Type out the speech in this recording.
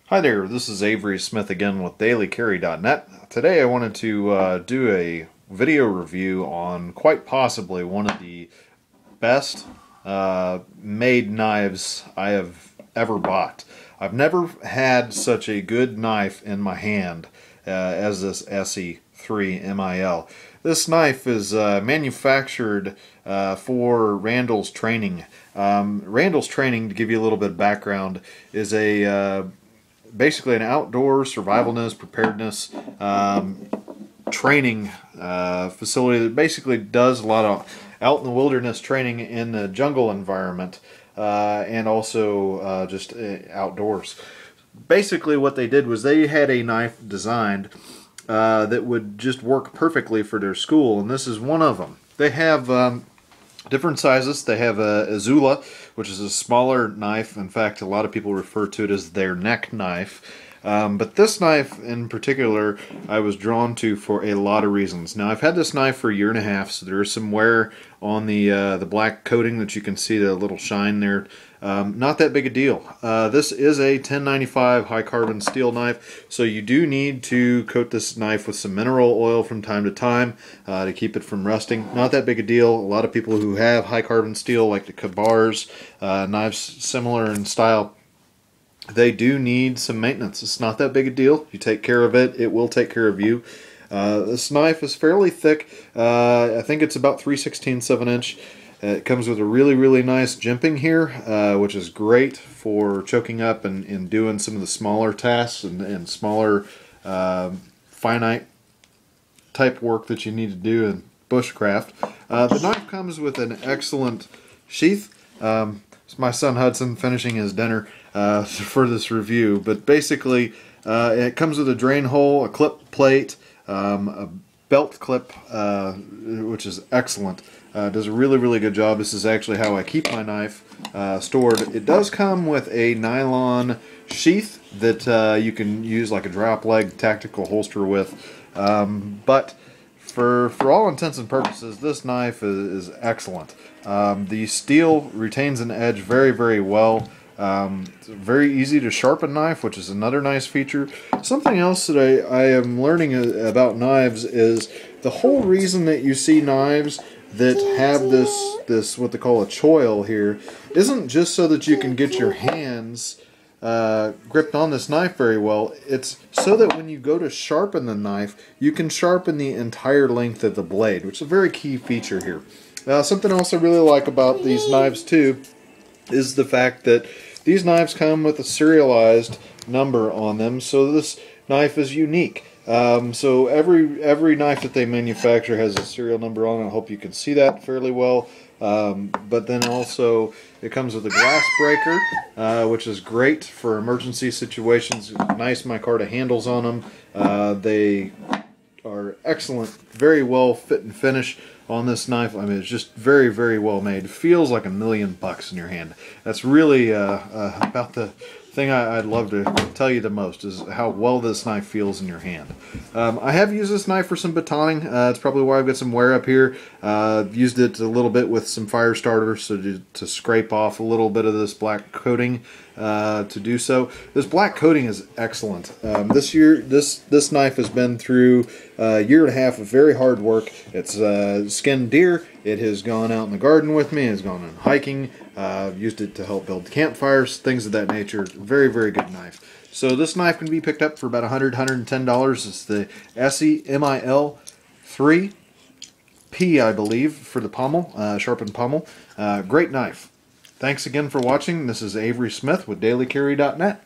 Hi there, this is Avery Smith again with dailycarry.net. Today I wanted to do a video review on quite possibly one of the best made knives I have ever bought. I've never had such a good knife in my hand as this ESEE MIL. This knife is manufactured for Randall's Training. Randall's Training, to give you a little bit of background, is a basically an outdoor survivalness, preparedness training facility that basically does a lot of out in the wilderness training in the jungle environment and also just outdoors. Basically what they did was they had a knife designed that would just work perfectly for their school, and this is one of them. They have different sizes. They have a Zula, which is a smaller knife. In fact, a lot of people refer to it as their neck knife. But this knife in particular I was drawn to for a lot of reasons. Now, I've had this knife for a year and a half, so there is some wear on the black coating that you can see, the little shine there. Not that big a deal. This is a 1095 high carbon steel knife, so you do need to coat this knife with some mineral oil from time to time to keep it from rusting. Not that big a deal. A lot of people who have high carbon steel, like the Kabars, knives similar in style, they do need some maintenance. It's not that big a deal. You take care of it, it will take care of you. This knife is fairly thick. I think it's about 3/16 of an inch. It comes with a really nice jimping here, which is great for choking up and doing some of the smaller tasks and smaller finite type work that you need to do in bushcraft. The knife comes with an excellent sheath. It's my son Hudson finishing his dinner for this review, but basically it comes with a drain hole, a clip plate, a belt clip, which is excellent. Does a really good job. This is actually how I keep my knife stored. It does come with a nylon sheath that you can use like a drop leg tactical holster with, but for all intents and purposes, this knife is excellent. The steel retains an edge very well. It's a very easy to sharpen knife, which is another nice feature. Something else that I am learning about knives is the whole reason that you see knives that have this what they call a choil here isn't just so that you can get your hands gripped on this knife very well. It's so that when you go to sharpen the knife, you can sharpen the entire length of the blade, which is a very key feature here. Something else I really like about these knives too is the fact that these knives come with a serialized number on them, so this knife is unique. So every knife that they manufacture has a serial number on it. I hope you can see that fairly well. But then also it comes with a glass breaker, which is great for emergency situations. Nice micarta handles on them. They are excellent, very well fit and finish on this knife. I mean, it's just very well made. It feels like $1 million in your hand. That's really about the thing I'd love to tell you the most, is how well this knife feels in your hand. I have used this knife for some batoning. It's probably why I've got some wear up here. I've used it a little bit with some fire starters to scrape off a little bit of this black coating to do so. This black coating is excellent. This knife has been through a year and a half of very hard work. It's skinned deer. It has gone out in the garden with me. It's gone on hiking. Used it to help build campfires, things of that nature. Very good knife. So this knife can be picked up for about $110. It's the ESEE MIL 3P, I believe, for the pommel, sharpened pommel. Great knife. Thanks again for watching. This is Avery Smith with dailycarry.net.